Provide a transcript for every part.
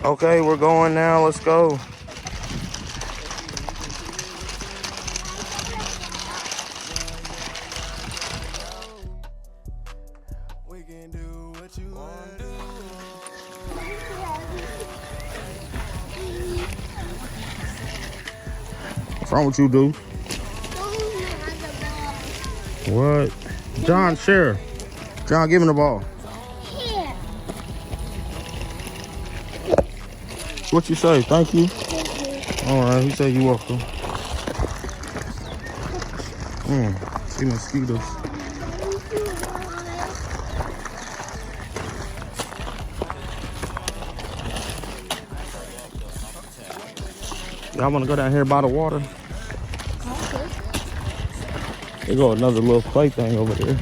Okay, we're going now. Let's go. What's wrong with you, dude? What? John, share. John, give him the ball. Here. What you say? Thank you. All right, he said you welcome. See mosquitoes. Y'all want to go down here by the water? Okay. There go another little play thing over there.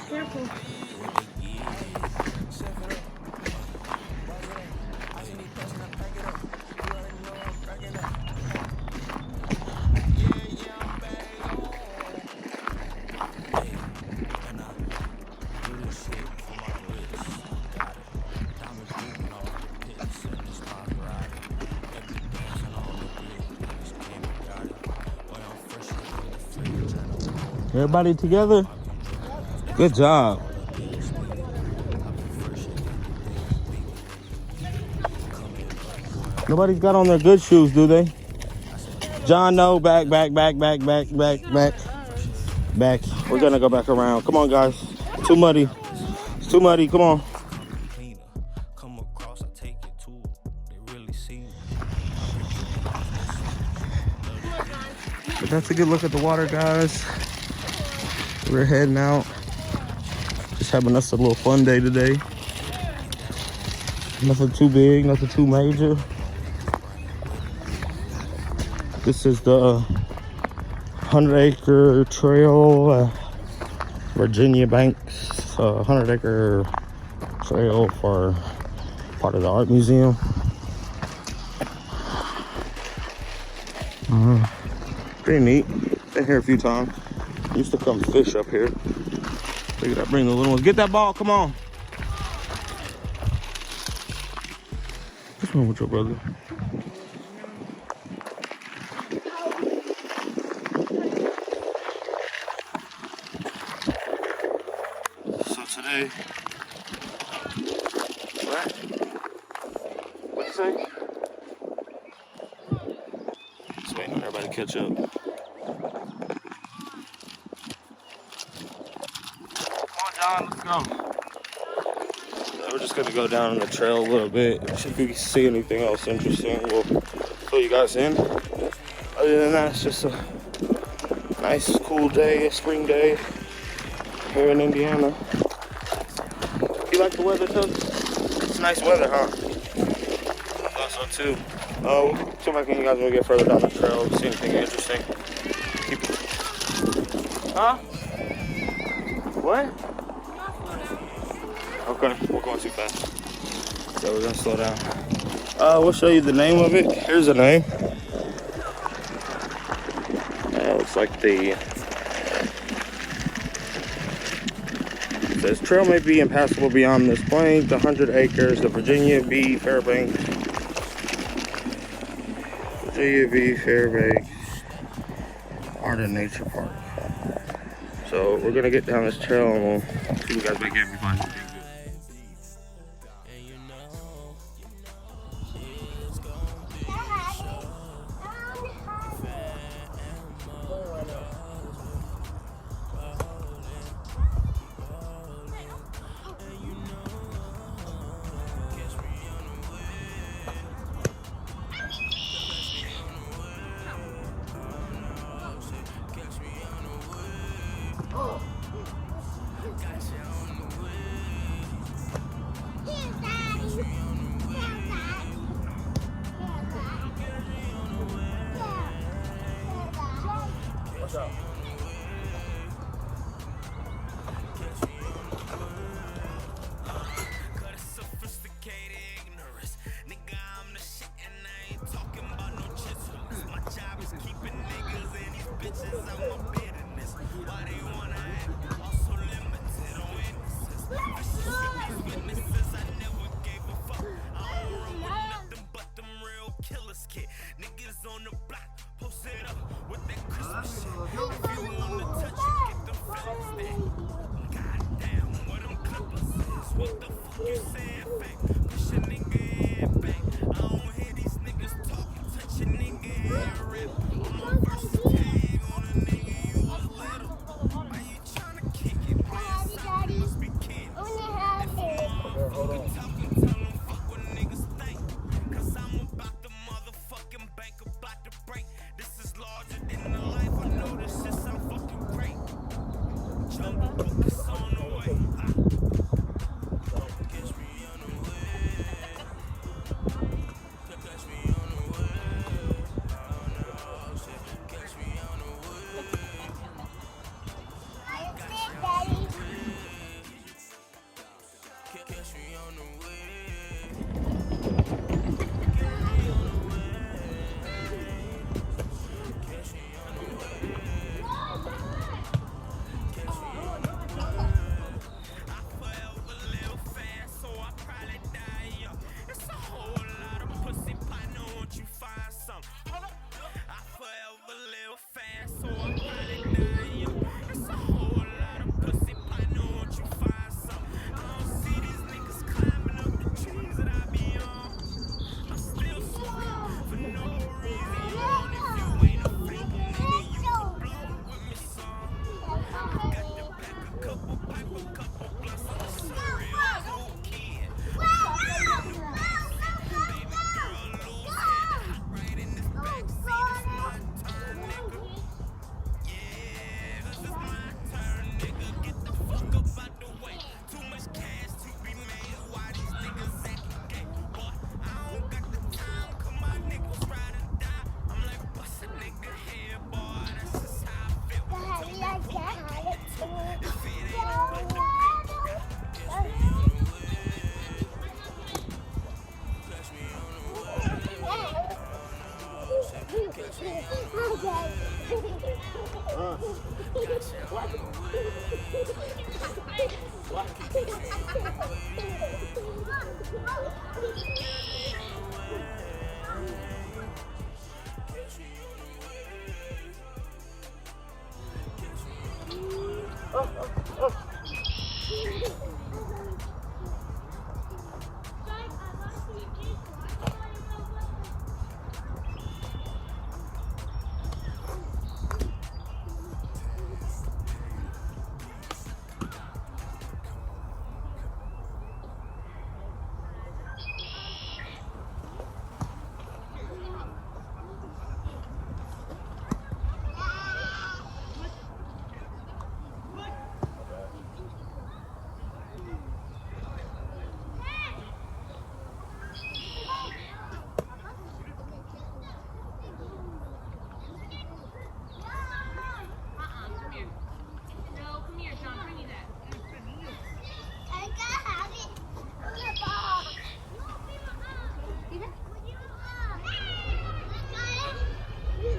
Careful. Everybody together? Good job. Nobody's got on their good shoes, do they? John, no. Back. Back. We're gonna go back around. Come on, guys. Too muddy. It's too muddy. Come on. But that's a good look at the water, guys. We're heading out. Just having us a little fun day today. Nothing too big, nothing too major. This is the 100-acre trail, Virginia Banks, 100-acre trail for part of the art museum. Pretty neat. Been here a few times. Used to come fish up here. Figured I'd bring the little ones. Get that ball, come on. What's wrong with your brother? So today, what? What'd you say? Just waiting on everybody to catch up. Let's go. We're just gonna go down the trail a little bit. If we see anything else interesting, we'll fill you guys in. Other than that, it's just a nice, cool day, a spring day here in Indiana. You like the weather, too? It's nice weather, huh? Thought so too. See if I can you guys will get further down the trail, see anything interesting. Huh? What? Okay, we're going too fast. So we're gonna slow down. We'll show you the name of it. Here's the name. It's like it says trail may be impassable beyond this point. The 100 acres, the Virginia V. Fairbanks. Virginia V. Fairbanks Art and Nature Park. So we're gonna get down this trail and we'll see you guys back everybody.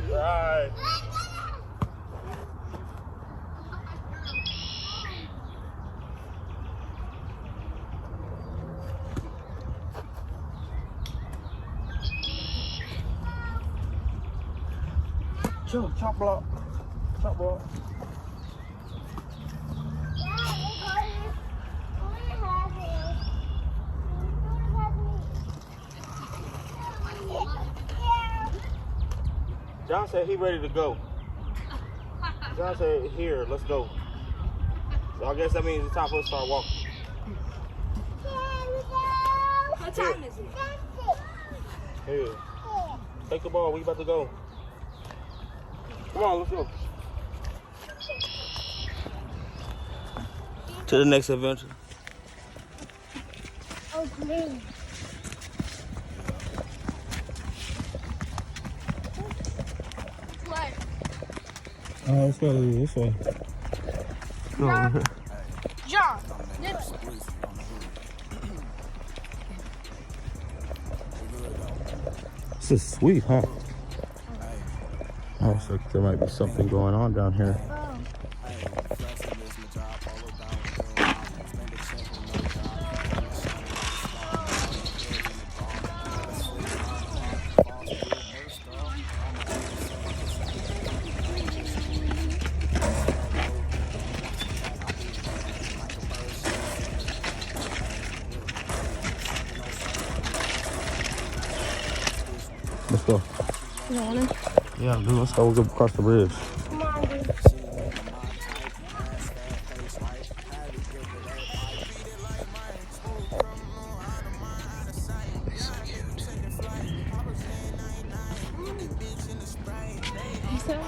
Right. Chill, chop block. Chop block. John said he ready to go. John said, here, let's go. So I guess that means it's time for us to start walking. What time is it? Here. Take the ball, we about to go. Come on, let's go. To the next adventure. Oh, green. What? Oh, let's go this way. Go over here. John, nips. This is sweet, huh? Oh, so there might be something going on down here. Let's go. You want it? Yeah, dude, let's go. We'll go across the bridge. Come on, dude. He's so cute.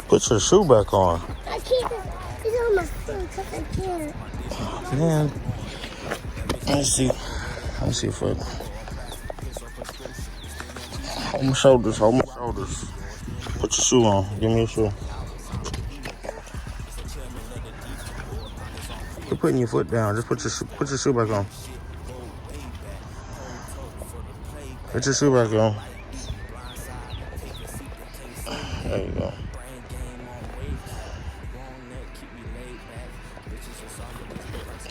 Put your shoe back on. I can't. It's on my foot because I can't. Man, let me see. Let me see if I... Hold my shoulders, hold my shoulders. Put your shoe on. Give me your shoe. Quit putting your foot down. Just put your shoe back on. Put your shoe back on. There you go.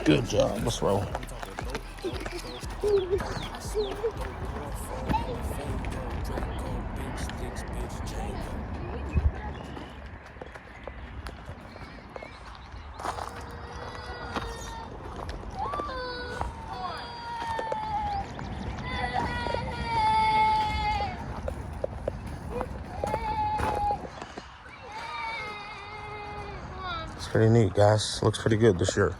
Good job. Let's roll. It's pretty neat, guys. Looks pretty good this year.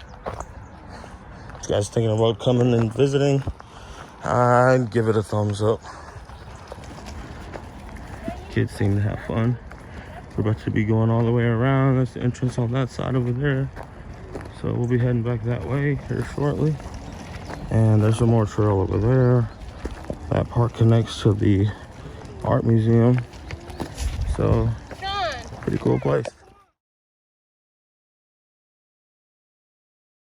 If you guys thinking about coming and visiting, I'd give it a thumbs up. Kids seem to have fun. We're about to be going all the way around. That's the entrance on that side over there. So we'll be heading back that way here shortly. And there's some more trail over there. That park connects to the art museum. So, pretty cool place.